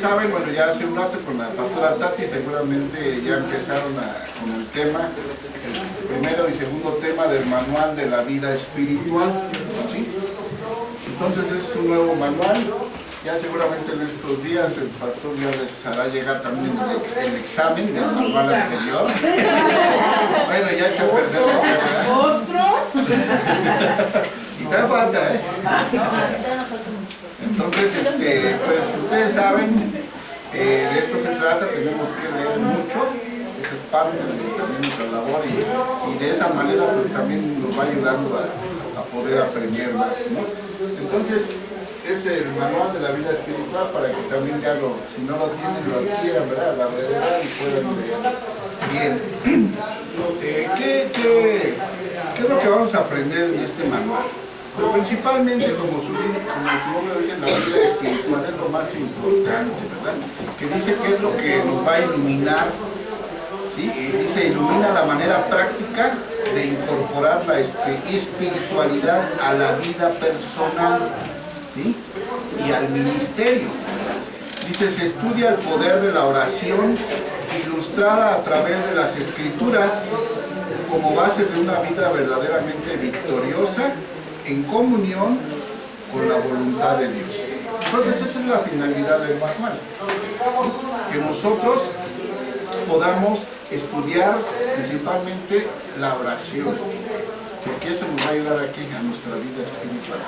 saben, bueno, ya hace un rato con la pastora Tati seguramente ya empezaron con el tema, el primero y segundo tema del manual de la vida espiritual, ¿sí? Entonces es un nuevo manual, ya seguramente en estos días el pastor ya les hará llegar también el examen del manual anterior. Bueno, ya echa a perder la casa. ¿Otro? Y te falta, ¿eh? Entonces, pues ustedes saben, de esto se trata, tenemos que leer mucho, esa es parte de también nuestra labor y de esa manera pues también nos va ayudando a poder aprender más, ¿no? Entonces, es el manual de la vida espiritual para que también ya si no lo tienen, lo adquieran, ¿verdad? La verdad y puedan leer bien. ¿Qué es lo que vamos a aprender en este manual? Pero principalmente, como su nombre dice, la vida espiritual es lo más importante, ¿verdad? Que dice que es lo que nos va a iluminar, ¿sí? Dice, ilumina la manera práctica de incorporar la espiritualidad a la vida personal, ¿sí? Y al ministerio. Dice, se estudia el poder de la oración ilustrada a través de las escrituras como base de una vida verdaderamente victoriosa en comunión con la voluntad de Dios. Entonces esa es la finalidad del manual, que nosotros podamos estudiar principalmente la oración, porque eso nos va a ayudar aquí a nuestra vida espiritual.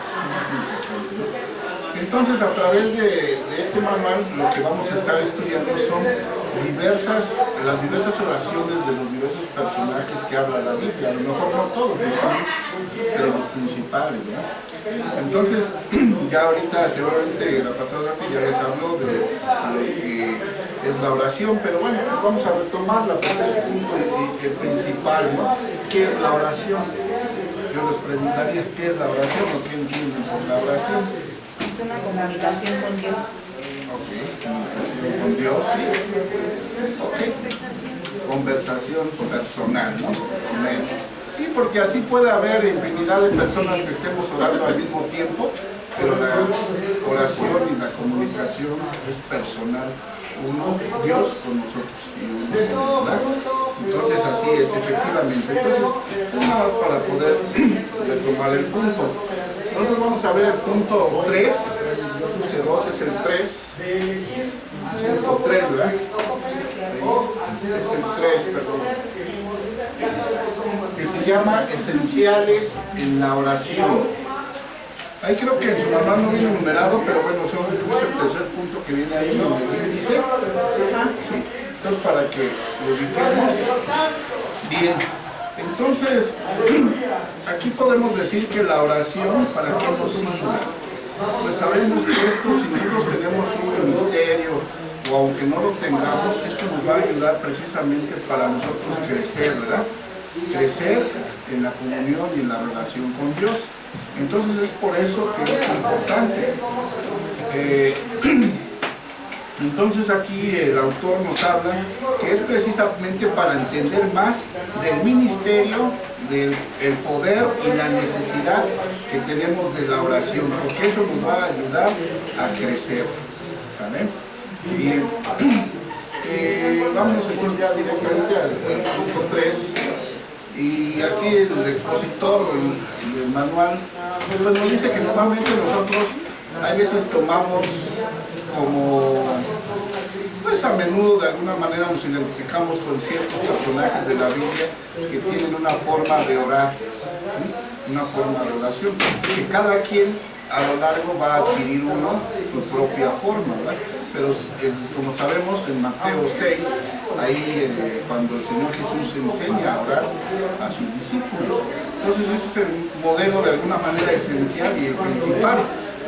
Entonces, a través de este manual, lo que vamos a estar estudiando son las diversas oraciones de los diversos personajes que habla la Biblia. A lo mejor no todos, pero los principales, ¿no? Entonces, ya ahorita seguramente la pastora ya les habló de lo que es la oración, pero bueno, vamos a retomarla porque es un punto principal, ¿no? ¿Qué es la oración? Yo les preguntaría, ¿qué es la oración o qué entienden por la oración? Es una comunicación con Dios. Ok, comunicación con Dios, sí. Ok, conversación personal, ¿no? Con Él. Sí, porque así puede haber infinidad de personas que estemos orando al mismo tiempo, pero la oración y la comunicación es personal. Uno, Dios con nosotros y uno, ¿verdad? Entonces así es, efectivamente. Entonces, nada más para poder retomar el punto. Nosotros vamos a ver el punto 3, yo puse 2, es el 3, punto 3, ¿verdad? Es el 3, perdón. Que se llama Esenciales en la oración. Ahí creo que en su manual no viene numerado, pero bueno, es el tercer punto que viene ahí donde dice. ¿Sí? Entonces, para que lo ubiquemos bien. Entonces, aquí podemos decir que la oración, ¿para qué nos sirve? Pues sabemos que esto, si nosotros tenemos un ministerio, o aunque no lo tengamos, esto nos va a ayudar precisamente para nosotros crecer, ¿verdad? Crecer en la comunión y en la relación con Dios. Entonces es por eso que es importante. Entonces aquí el autor nos habla que es precisamente para entender más del ministerio, del poder y la necesidad que tenemos de la oración, porque eso nos va a ayudar a crecer. ¿Vale? Bien. Vamos entonces ya directamente al punto 3. Y aquí el expositor del manual pues nos dice que normalmente nosotros hay veces tomamos como, pues a menudo de alguna manera nos identificamos con ciertos personajes de la Biblia que tienen una forma de orar, ¿sí? Una forma de oración, que cada quien a lo largo va a adquirir uno su propia forma, ¿verdad? Pero como sabemos en Mateo 6, ahí cuando el Señor Jesús enseña a orar a sus discípulos, entonces ese es el modelo de alguna manera esencial y el principal.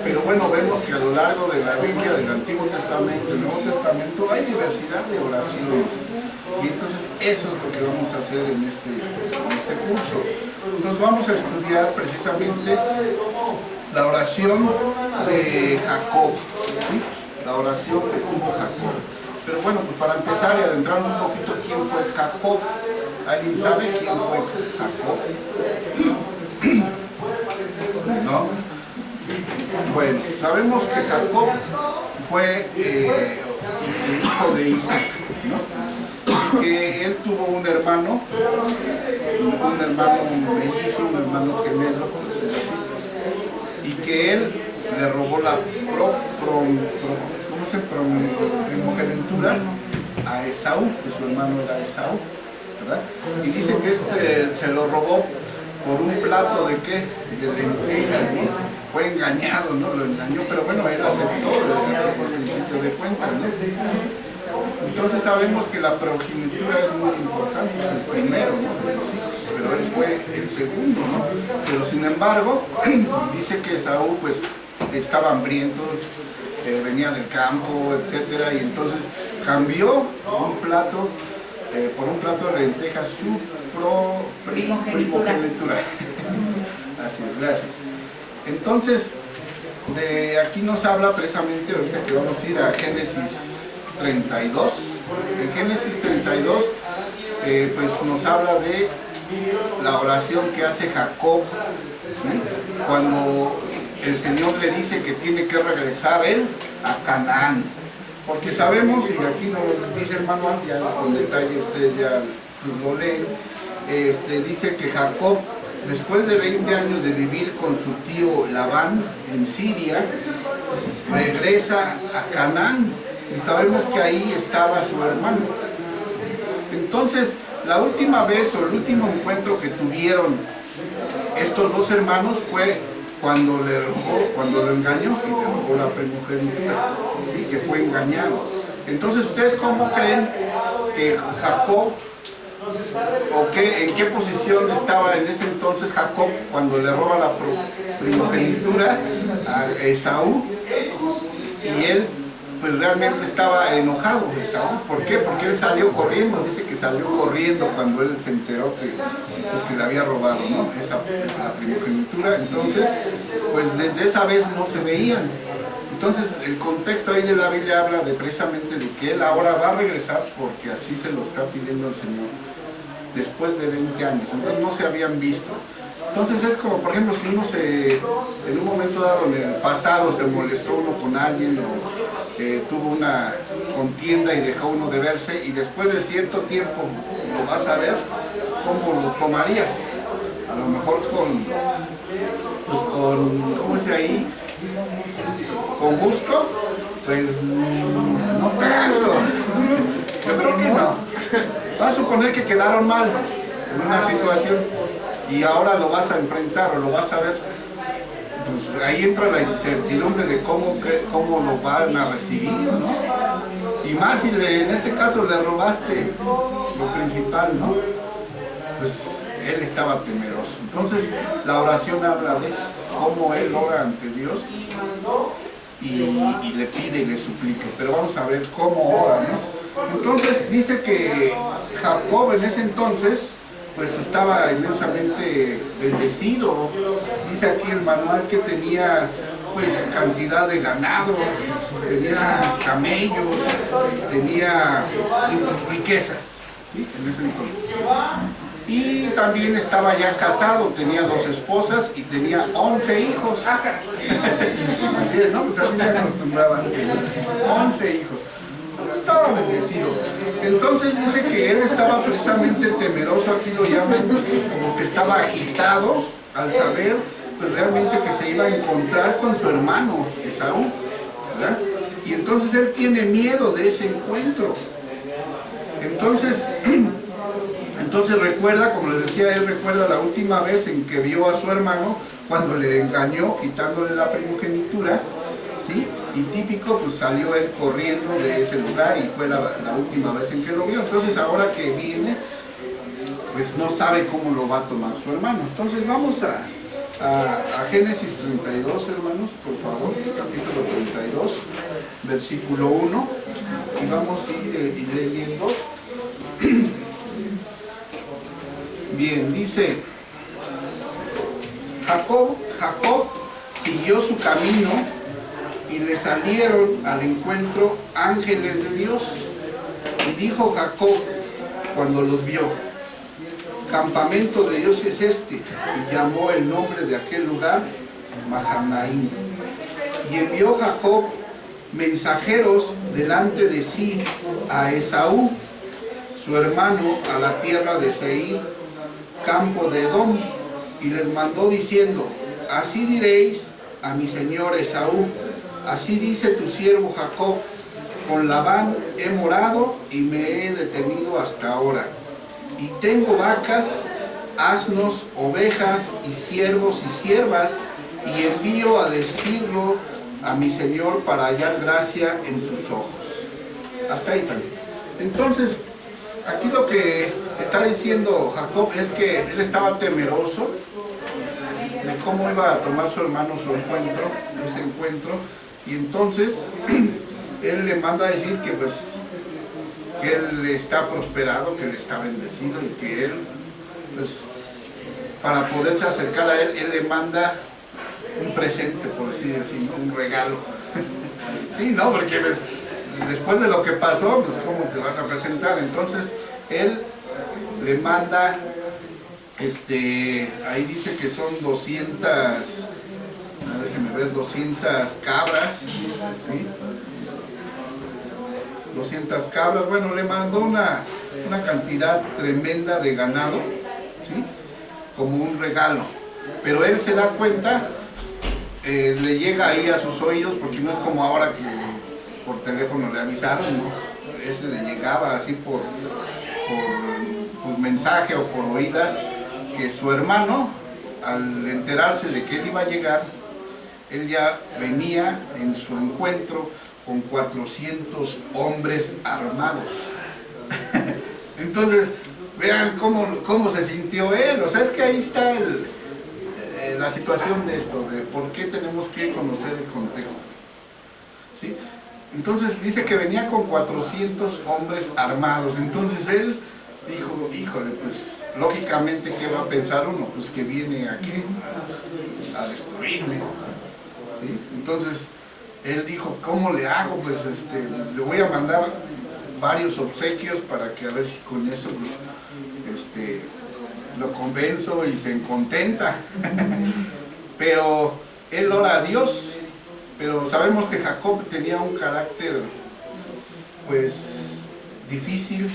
Pero bueno, vemos que a lo largo de la Biblia, del Antiguo Testamento y el Nuevo Testamento, hay diversidad de oraciones. Y entonces eso es lo que vamos a hacer en este curso. Nos vamos a estudiar precisamente la oración de Jacob, ¿sí? La oración que tuvo Jacob. Pero bueno, pues para empezar y adentrarnos un poquito, ¿quién fue Jacob? ¿Alguien sabe quién fue Jacob? ¿No? Bueno, sabemos que Jacob fue hijo de Isaac, ¿no? Que él tuvo un hermano mellizo, un hermano gemelo, y que él le robó la primogenitura a Esaú, que su hermano era Esaú, ¿verdad? Y dice que se lo robó por un plato de qué, de lentejas, ¿no? Fue engañado, ¿no? Lo engañó, pero bueno, él aceptó el sitio de cuenta, ¿no? Entonces sabemos que la progenitura es muy importante, es el primero, ¿no?, de los hijos, pero él fue el segundo, ¿no? Pero sin embargo, dice que Esaú pues estaba hambriento, venía del campo, etcétera, y entonces cambió un plato por un plato de lentejas su primogenitura. Así es, gracias. Entonces, de aquí nos habla precisamente, ahorita que vamos a ir a Génesis 32. En Génesis 32, pues nos habla de la oración que hace Jacob, ¿sí?, cuando el Señor le dice que tiene que regresar él a Canaán. Porque sabemos, y aquí nos dice el manual, ya con detalle ustedes ya lo leen, dice que Jacob, después de 20 años de vivir con su tío Labán en Siria, regresa a Canaán, y sabemos que ahí estaba su hermano. Entonces, la última vez o el último encuentro que tuvieron estos dos hermanos fue cuando lo engañó y le robó la primogenitura, ¿sí?, que fue engañado. Entonces, ¿ustedes cómo creen que Jacob, en qué posición estaba en ese entonces Jacob cuando le roba la primogenitura a Esaú? Y él pues realmente estaba enojado, Esaú. ¿Por qué? Porque él salió corriendo, dice que salió corriendo cuando él se enteró que le había robado, ¿no?, la primogenitura. Entonces, pues desde esa vez no se veían. Entonces, el contexto ahí de la Biblia habla precisamente de que él ahora va a regresar porque así se lo está pidiendo el Señor, después de 20 años. Entonces no se habían visto. Entonces es como, por ejemplo, si uno en un momento dado en el pasado se molestó uno con alguien o tuvo una contienda y dejó uno de verse, y después de cierto tiempo lo vas a ver, ¿cómo lo tomarías? A lo mejor ¿cómo dice ahí? Con gusto, pues no tanto. Yo creo que no. Vamos a suponer que quedaron mal en una situación y ahora lo vas a enfrentar o lo vas a ver, pues ahí entra la incertidumbre de cómo lo van a recibir, ¿no? Y más si en este caso le robaste lo principal, ¿no? Pues él estaba temeroso. Entonces la oración habla de eso, cómo él ora ante Dios y le pide y le suplica. Pero vamos a ver cómo ora, ¿no? Entonces dice que Jacob en ese entonces pues estaba inmensamente bendecido. Dice aquí el manual que tenía pues cantidad de ganado, tenía camellos, tenía riquezas, ¿sí?, en ese entonces. Y también estaba ya casado, tenía 2 esposas y tenía 11 hijos. ¿No? Pues así se acostumbraban, 11 hijos. Estaba bendecido. Entonces dice que él estaba precisamente temeroso, aquí lo llaman como que estaba agitado al saber pues realmente que se iba a encontrar con su hermano Esaú, ¿verdad? Y entonces él tiene miedo de ese encuentro. Entonces recuerda, como les decía, él recuerda la última vez en que vio a su hermano cuando le engañó quitándole la primogenitura, ¿sí? Y típico, pues salió él corriendo de ese lugar y fue la última vez en que lo vio. Entonces ahora que viene, pues no sabe cómo lo va a tomar su hermano. Entonces vamos a Génesis 32, hermanos, por favor, capítulo 32, versículo 1, y vamos a ir leyendo. Bien, dice, Jacob siguió su camino y le salieron al encuentro ángeles de Dios. Y dijo Jacob cuando los vio, campamento de Dios es este, y llamó el nombre de aquel lugar Mahanaim. Y envió Jacob mensajeros delante de sí a Esaú, su hermano, a la tierra de Seir, campo de Edom, y les mandó diciendo: así diréis a mi señor Esaú, así dice tu siervo Jacob, con Labán he morado y me he detenido hasta ahora, y tengo vacas, asnos, ovejas y siervos y siervas, y envío a decirlo a mi señor para hallar gracia en tus ojos. Hasta ahí también. Entonces, aquí lo que está diciendo Jacob es que él estaba temeroso de cómo iba a tomar su hermano ese encuentro, y entonces él le manda a decir que pues que él está prosperado, que él está bendecido, y que él pues para poderse acercar a él le manda un presente, por decir así, un regalo. Sí, no, porque pues, después de lo que pasó, pues cómo te vas a presentar. Entonces él le manda, ahí dice que son 200, déjenme ver, 200 cabras, ¿sí? 200 cabras, bueno, le mandó una cantidad tremenda de ganado, ¿sí? Como un regalo. Pero él se da cuenta, le llega ahí a sus oídos, porque no es como ahora que por teléfono le avisaron, ¿no? Ese le llegaba así por mensaje o por oídas, que su hermano, al enterarse de que él iba a llegar, él ya venía en su encuentro con 400 hombres armados. Entonces, vean cómo se sintió él. O sea, es que ahí está la situación de esto, de por qué tenemos que conocer el contexto, ¿sí? Entonces dice que venía con 400 hombres armados. Entonces él dijo, híjole, pues lógicamente, ¿qué va a pensar uno? Pues que viene aquí a destruirme, ¿sí? Entonces él dijo, ¿cómo le hago? Pues le voy a mandar varios obsequios para que a ver si con eso lo convenzo y se contenta. Pero él ora a Dios, pero sabemos que Jacob tenía un carácter pues difícil,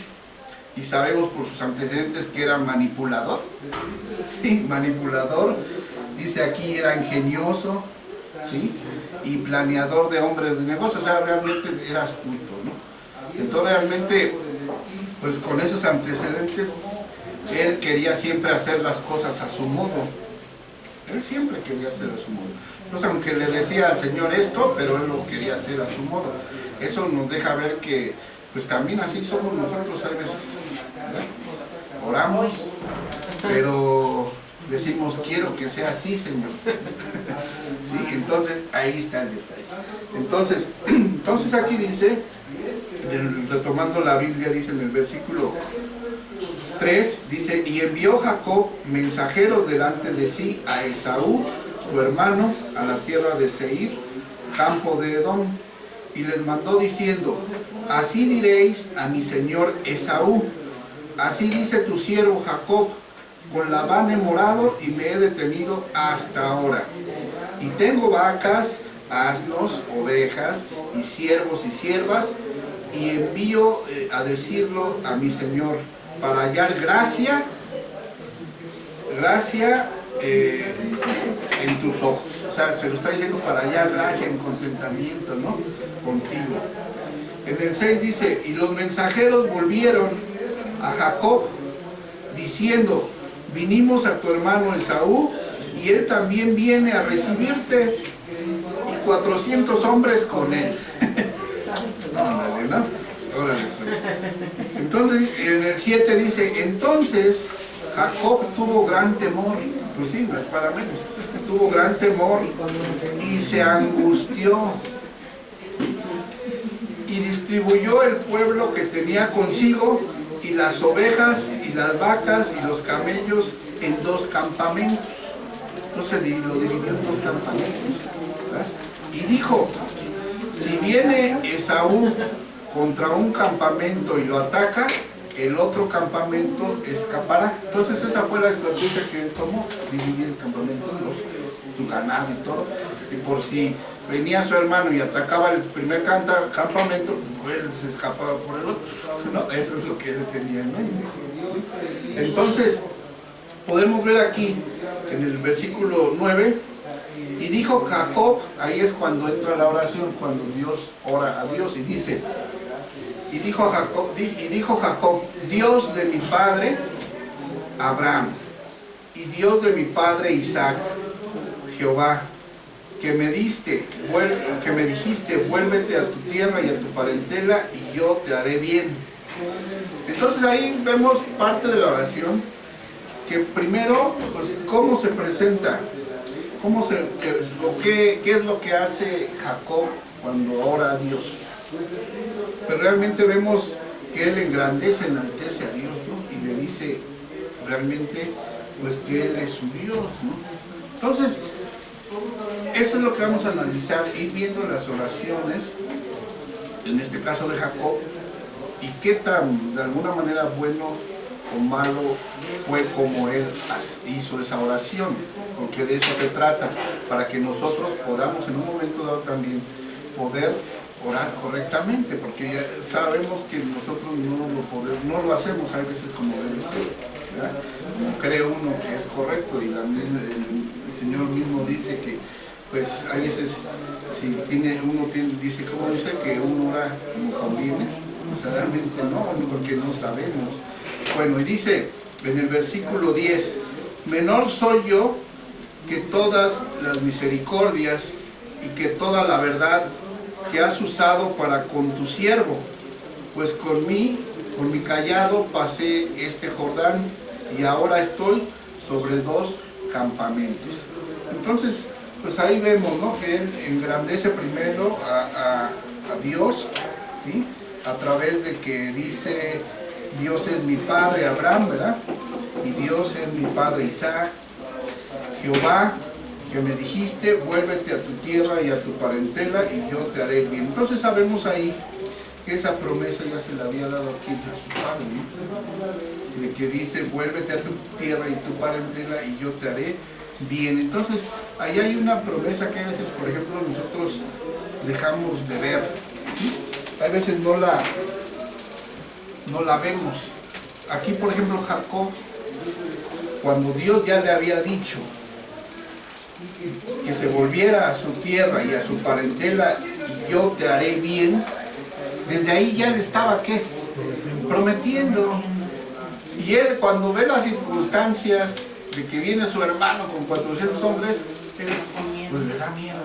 y sabemos por sus antecedentes que era manipulador. Sí, manipulador. Dice aquí era ingenioso, ¿sí? Y planeador de hombres de negocios. O sea, realmente era astuto, ¿no? Entonces realmente, pues con esos antecedentes, él quería siempre hacer las cosas a su modo. Él siempre quería hacer a su modo. Entonces, aunque le decía al Señor esto, pero él lo quería hacer a su modo. Eso nos deja ver que, pues también así somos nosotros, a veces, ¿no? Oramos, pero decimos, quiero que sea así, Señor. ¿Sí? Entonces, ahí está el detalle. Entonces aquí dice, retomando la Biblia, dice en el versículo 3, dice, y envió Jacob mensajeros delante de sí a Esaú, su hermano, a la tierra de Seir, campo de Edom, y les mandó diciendo, así diréis a mi señor Esaú, así dice tu siervo Jacob, con Labán he morado y me he detenido hasta ahora, y tengo vacas, asnos, ovejas, y siervos y siervas, y envío a decirlo a mi señor, para hallar gracia en tus ojos. O sea, se lo está diciendo para hallar gracia en contentamiento, ¿no? Contigo. En el 6 dice, y los mensajeros volvieron a Jacob diciendo, vinimos a tu hermano Esaú y él también viene a recibirte, y 400 hombres con él. Órale, ¿no? Órale, pues. Entonces, en el 7 dice, entonces Jacob tuvo gran temor. Pues sí, no es para menos. Tuvo gran temor y se angustió, y distribuyó el pueblo que tenía consigo, y las ovejas y las vacas y los camellos en 2 campamentos. Entonces lo dividió en 2 campamentos, ¿verdad? Y dijo, si viene Esaú contra un campamento y lo ataca, el otro campamento escapará. Entonces esa fue la estrategia que él tomó, dividir el campamento en 2, su ganado y todo, y por si venía su hermano y atacaba el primer campamento, pues él se escapaba por el otro. No, eso es lo que él tenía en mente. Entonces, podemos ver aquí, en el versículo 9, y dijo Jacob, ahí es cuando entra la oración, cuando Dios ora a Dios, y dice, y dijo Jacob, Dios de mi padre Abraham, y Dios de mi padre Isaac, Jehová, que me dijiste, vuélvete a tu tierra y a tu parentela, y yo te haré bien. Entonces ahí vemos parte de la oración, que primero, pues, cómo se presenta, qué es lo que hace Jacob cuando ora a Dios. Pero realmente vemos que él enaltece a Dios, ¿no? Y le dice realmente, pues, que él es su Dios, ¿no? Entonces, eso es lo que vamos a analizar, ir viendo las oraciones, en este caso de Jacob, y qué tan, de alguna manera, bueno o malo fue como él hizo esa oración, porque de eso se trata, para que nosotros podamos en un momento dado también poder orar correctamente, porque ya sabemos que nosotros no lo hacemos a veces como debe ser, ¿verdad? Como cree uno que es correcto, y también el Señor mismo dice que, pues, a veces si dice, ¿cómo dice? Que uno ora como conviene, o sea, realmente no, porque no sabemos. Bueno, y dice en el versículo 10, menor soy yo que todas las misericordias y que toda la verdad que has usado para con tu siervo, pues con mi cayado pasé este Jordán, y ahora estoy sobre 2 campamentos. Entonces, pues ahí vemos, ¿no?, que él engrandece primero a Dios, ¿sí?, a través de que dice, Dios es mi padre Abraham, ¿verdad? Y Dios es mi padre Isaac. Jehová, que me dijiste, vuélvete a tu tierra y a tu parentela, y yo te haré bien. Entonces sabemos ahí que esa promesa ya se la había dado aquí a su padre, ¿no?, de que dice, vuélvete a tu tierra y tu parentela, y yo te haré bien. Entonces, ahí hay una promesa que a veces, por ejemplo, nosotros dejamos de ver, ¿sí? A veces no la vemos. Aquí, por ejemplo, Jacob, cuando Dios ya le había dicho que se volviera a su tierra y a su parentela, y yo te haré bien, desde ahí ya le estaba, ¿qué?, prometiendo. Y él, cuando ve las circunstancias de que viene su hermano con 400 hombres, él, pues, le da miedo,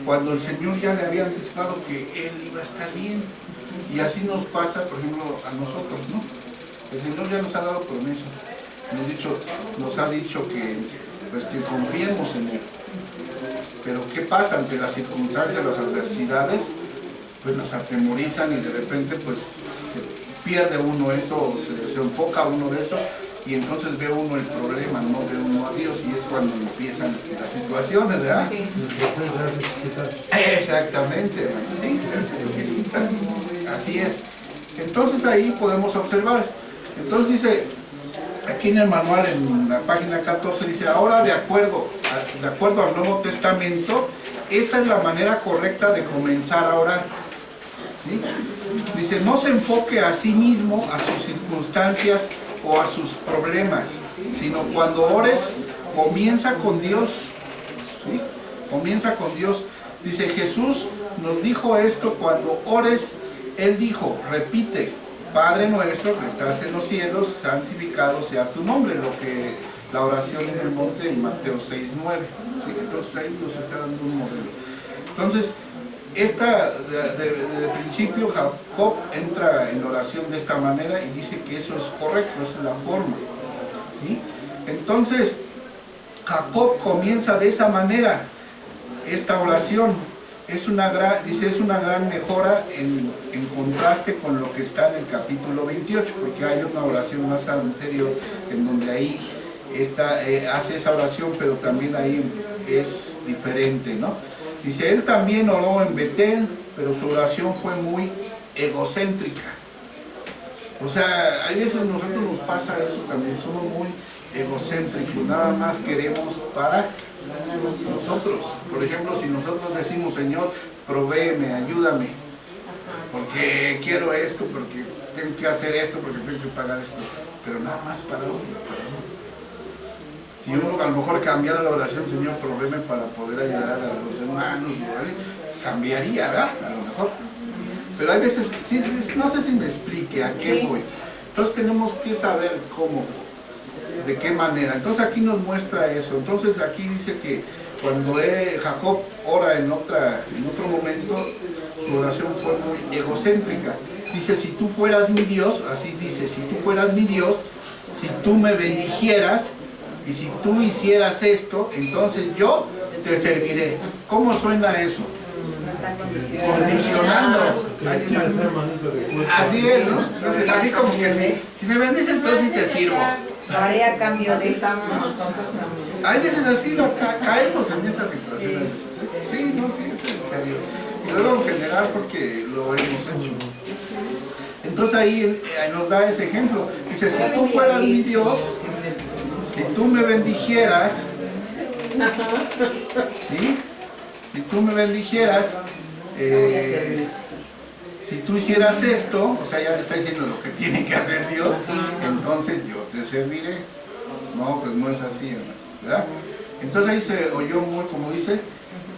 cuando el Señor ya le había anticipado que él iba a estar bien. Y así nos pasa, por ejemplo, a nosotros, ¿no? El Señor ya nos ha dado promesas, nos ha dicho que, pues, que confiemos en Él. Pero ¿qué pasa ante las circunstancias, las adversidades? Pues nos atemorizan, y de repente, pues, se pierde uno eso, se enfoca uno de eso, y entonces ve uno el problema, no ve uno a Dios, y es cuando empiezan las situaciones, ¿verdad? Sí. Exactamente, hermano. Sí, se hace chiquita. Así es. Entonces ahí podemos observar. Entonces dice, aquí en el manual, en la página 14, dice, ahora de acuerdo al Nuevo Testamento, esta es la manera correcta de comenzar a orar, ¿sí? Dice, no se enfoque a sí mismo, a sus circunstancias o a sus problemas, sino cuando ores, comienza con Dios, ¿sí? Comienza con Dios. Dice, Jesús nos dijo esto cuando ores. Él dijo, repite, Padre nuestro que estás en los cielos, santificado sea tu nombre, lo que la oración en el monte en Mateo 6:9. ¿Sí? Entonces ahí nos está dando un modelo. Entonces, de principio Jacob entra en oración de esta manera y dice que eso es correcto, esa es la forma, ¿sí? Entonces, Jacob comienza de esa manera esta oración. Es una gran mejora en contraste con lo que está en el capítulo 28, porque hay una oración más anterior en donde ahí hace esa oración, pero también ahí es diferente, ¿no? Dice, él también oró en Betel, pero su oración fue muy egocéntrica. O sea, hay veces nosotros nos pasa eso también, somos muy egocéntricos, nada más queremos para Nosotros, por ejemplo, si nosotros decimos, Señor, provéeme, ayúdame, porque quiero esto, porque tengo que hacer esto, porque tengo que pagar esto, pero nada más para uno, para uno. Si uno a lo mejor cambiara la oración, Señor, provéeme para poder ayudar a los hermanos, ¿vale? Cambiaría, ¿verdad? A lo mejor. Pero hay veces, sí, no sé si me explique a qué voy. Entonces tenemos que saber cómo, de qué manera. Entonces aquí nos muestra eso. Entonces aquí dice que cuando Jacob ora en otro momento, su oración fue muy egocéntrica. Dice, si tú fueras mi Dios, así dice, si tú fueras mi Dios, si tú me bendijeras, y si tú hicieras esto, entonces yo te serviré. ¿Cómo suena eso? Condicionando. Así es, ¿no? Entonces, así como que si me bendices, entonces sí te sirvo. Lo haré a cambio de... Hay veces así, caemos en esas situaciones. Sí, no, sí, es en serio. Y luego en general porque lo hemos hecho. Entonces ahí nos da ese ejemplo. Dice, si tú fueras mi Dios, si tú me bendijeras, ¿sí? Si tú me bendijeras, si tú hicieras esto, o sea, ya le está diciendo lo que tiene que hacer Dios, entonces yo te serviré. No, pues no es así, ¿verdad? Entonces ahí se oyó muy, como dice,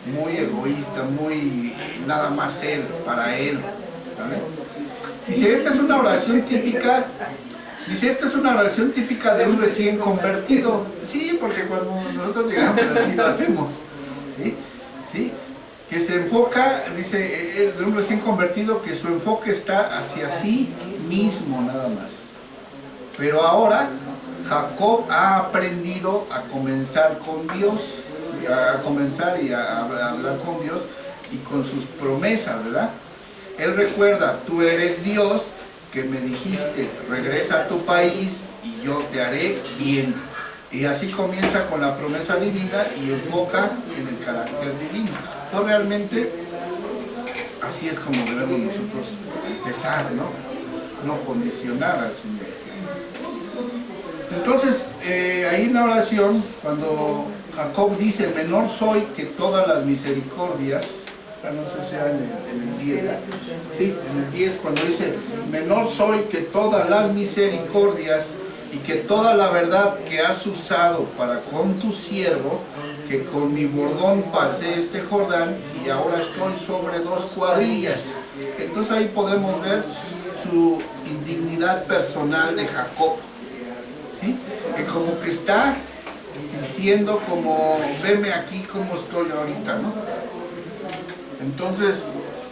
muy egoísta, muy nada más él, para él, ¿vale? Dice, esta es una oración típica. Dice, esta es una oración típica de un recién convertido. Sí, porque cuando nosotros llegamos así lo hacemos. ¿Sí? ¿Sí? Que se enfoca, dice, de un recién convertido, que su enfoque está hacia sí mismo nada más. Pero ahora Jacob ha aprendido a comenzar con Dios, a comenzar y a hablar con Dios y con sus promesas, ¿verdad? Él recuerda, tú eres Dios, que me dijiste, regresa a tu país y yo te haré bien. Y así comienza con la promesa divina y enfoca en el carácter divino. Entonces realmente así es como debemos nosotros empezar, ¿no? No condicionar al Señor. Entonces, ahí en la oración, cuando Jacob dice, menor soy que todas las misericordias, no sé si sea en el 10, sí, en el 10 cuando dice, menor soy que todas las misericordias y que toda la verdad que has usado para con tu siervo, que con mi bordón pasé este Jordán y ahora estoy sobre 2 cuadrillas. Entonces ahí podemos ver su indignidad personal de Jacob, ¿sí? Que como que está diciendo como, veme aquí como estoy ahorita, ¿no? Entonces,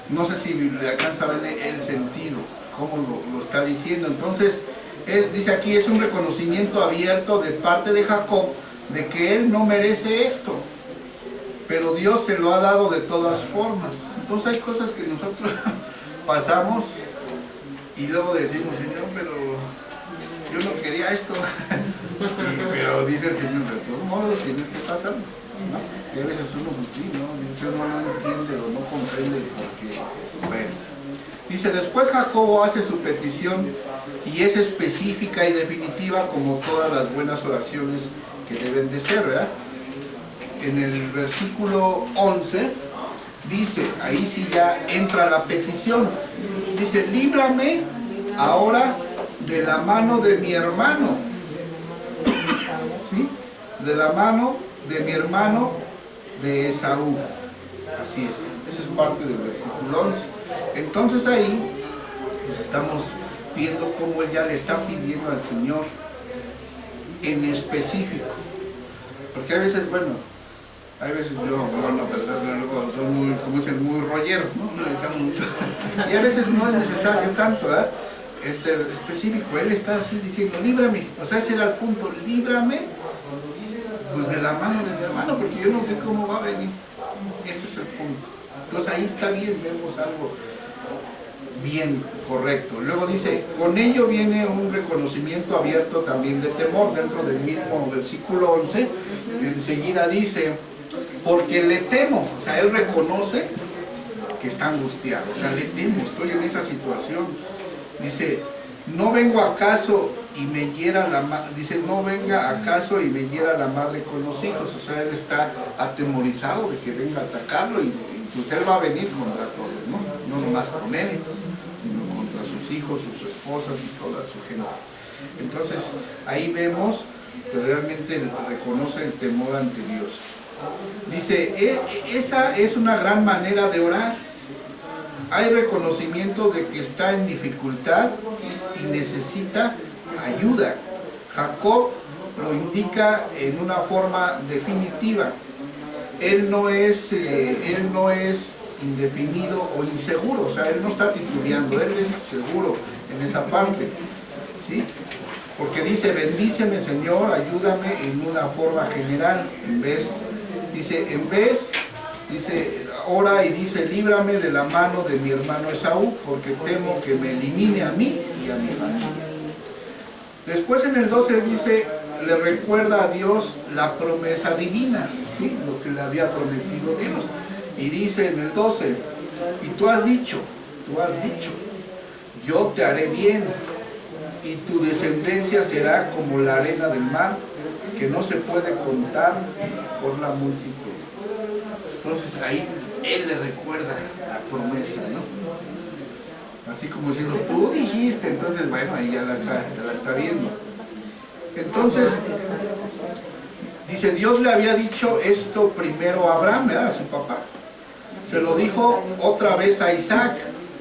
no sé si le alcanza a ver el sentido, cómo lo está diciendo. Entonces, dice aquí, es un reconocimiento abierto de parte de Jacob de que él no merece esto, pero Dios se lo ha dado de todas formas. Entonces hay cosas que nosotros pasamos y luego decimos, Señor, pero yo no quería esto. Pero dice el Señor, de todos modos tienes que pasar, ¿no? Y a veces uno, pues sí, ¿no? Uno no entiende o no comprende porque, bueno. Dice, después Jacobo hace su petición y es específica y definitiva como todas las buenas oraciones que deben de ser, ¿verdad? En el versículo 11 dice, ahí sí ya entra la petición. Dice, líbrame ahora de la mano de mi hermano, ¿sí? De la mano de mi hermano de Esaú. Así es, esa es parte del versículo 11. Entonces ahí pues estamos viendo cómo él ya le está pidiendo al Señor en específico, porque a veces, bueno, hay veces yo, bueno, pero son muy, como dicen, muy rolleros, ¿no? Mucho. Y a veces no es necesario tanto, ¿verdad? Es ser específico. Él está así diciendo, líbrame, o sea, ese era el punto, líbrame pues de la mano de mi hermano, porque yo no sé cómo va a venir. Ese es el punto. Entonces ahí está bien, vemos algo bien correcto. Luego dice, con ello viene un reconocimiento abierto también de temor, dentro del mismo versículo 11, enseguida dice, porque le temo, o sea, él reconoce que está angustiado, o sea, le temo, estoy en esa situación. Dice, ¿no vengo acaso y me hiera la madre, dice, no venga acaso y me hiera la madre con los hijos. O sea, él está atemorizado de que venga a atacarlo y pues él va a venir contra todos, ¿no? No nomás con él, sino contra sus hijos, sus esposas y toda su gente. Entonces, ahí vemos que realmente reconoce el temor ante Dios. Dice, esa es una gran manera de orar. Hay reconocimiento de que está en dificultad y necesita ayuda. Jacob lo indica en una forma definitiva. Él no es indefinido o inseguro, o sea, él no está titubeando, él es seguro en esa parte, ¿sí? Porque dice, bendíceme Señor, ayúdame en una forma general, dice, ora y dice, líbrame de la mano de mi hermano Esaú, porque temo que me elimine a mí y a mi familia. Después en el 12 dice, le recuerda a Dios la promesa divina, ¿sí? Lo que le había prometido Dios. Y dice en el 12, y tú has dicho, yo te haré bien, y tu descendencia será como la arena del mar, que no se puede contar por la multitud. Entonces ahí él le recuerda la promesa, ¿no? Así como diciendo, tú dijiste, entonces bueno, ahí ya la está viendo. Entonces, dice, Dios le había dicho esto primero a Abraham, ¿verdad? A su papá. Se lo dijo otra vez a Isaac,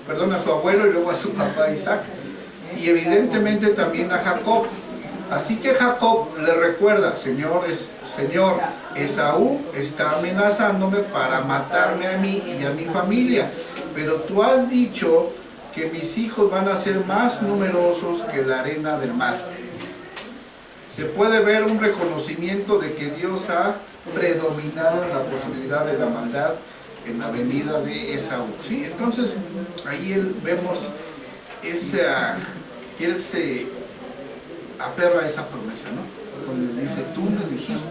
perdón, a su abuelo y luego a su papá Isaac. Y evidentemente también a Jacob. Así que Jacob le recuerda, Señor, Esaú está amenazándome para matarme a mí y a mi familia. Pero tú has dicho que mis hijos van a ser más numerosos que la arena del mar. Se puede ver un reconocimiento de que Dios ha predominado en la posibilidad de la maldad en la venida de Esaú, ¿sí? Entonces ahí vemos que él se aferra a esa promesa, ¿no? Cuando le dice, tú me dijiste.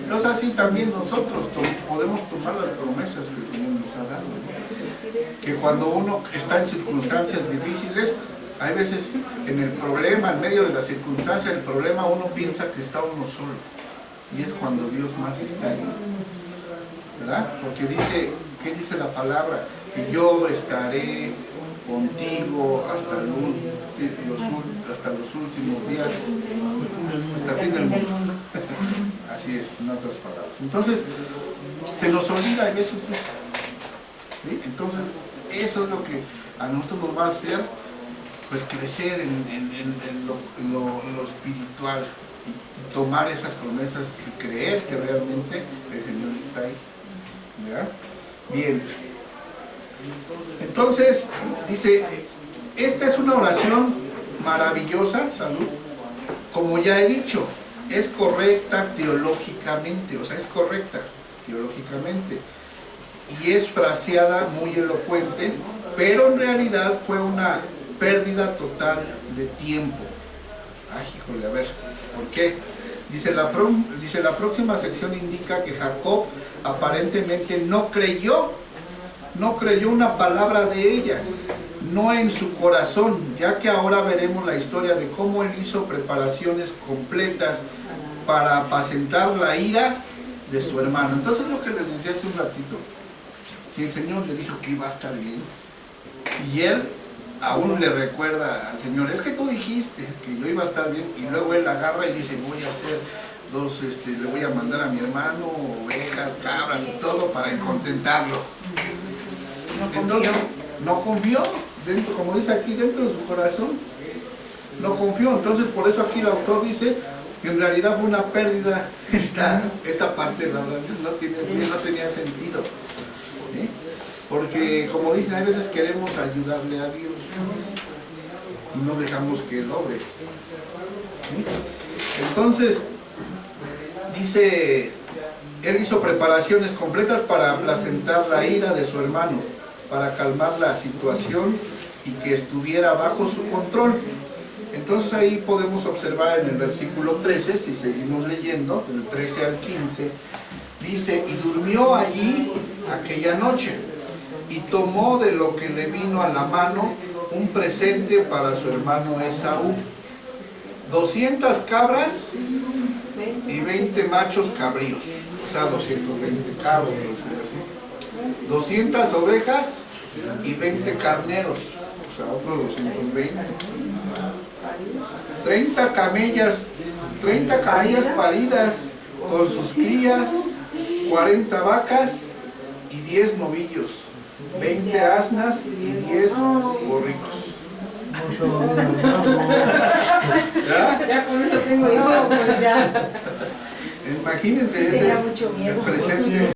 Entonces así también nosotros podemos tomar las promesas que el Señor nos ha dado, ¿no? Que cuando uno está en circunstancias difíciles, hay veces en el problema, en medio de la circunstancia, el problema, uno piensa que está uno solo. Y es cuando Dios más está ahí, ¿verdad? Porque dice, ¿qué dice la palabra? Que yo estaré contigo hasta los últimos días, hasta el fin del mundo. Así es, en otras palabras. Entonces, se nos olvida a veces eso, ¿sí? Entonces, eso es lo que a nosotros nos va a hacer pues crecer en lo espiritual y tomar esas promesas y creer que realmente el Señor está ahí, ¿verdad? Bien, entonces dice, esta es una oración maravillosa, salud, como ya he dicho, es correcta teológicamente, o sea, es correcta teológicamente y es fraseada muy elocuente, pero en realidad fue una pérdida total de tiempo. Ay, híjole, a ver, ¿por qué? Dice la próxima sección indica que Jacob aparentemente no creyó una palabra de ella, no en su corazón, ya que ahora veremos la historia de cómo él hizo preparaciones completas para apacentar la ira de su hermano. Entonces lo que les decía hace un ratito, si el Señor le dijo que iba a estar bien, y él aún le recuerda al Señor, es que tú dijiste que yo iba a estar bien, y luego él agarra y dice, voy a hacer le voy a mandar a mi hermano ovejas, cabras y todo para contentarlo. Entonces, no confió, dentro, como dice aquí, dentro de su corazón, no confió. Entonces, por eso aquí el autor dice que en realidad fue una pérdida esta parte, la verdad, no tenía sentido, ¿sí? Porque, como dicen, a veces queremos ayudarle a Dios y no dejamos que Él obre, ¿sí? Entonces, dice, él hizo preparaciones completas para aplacentar la ira de su hermano, para calmar la situación y que estuviera bajo su control. Entonces ahí podemos observar en el versículo 13, si seguimos leyendo, del 13 al 15, dice, y durmió allí aquella noche, y tomó de lo que le vino a la mano un presente para su hermano Esaú, 200 cabras y 20 machos cabríos, o sea, 220 cabros, 200 ovejas y 20 carneros, o sea, otros 220. 30 camellas paridas con sus crías, 40 vacas y 10 novillos, 20 asnas y 10 borricos. ¿Ya? Ya con eso tengo yo, pues ya. Imagínense ese Tenía mucho miedo. presente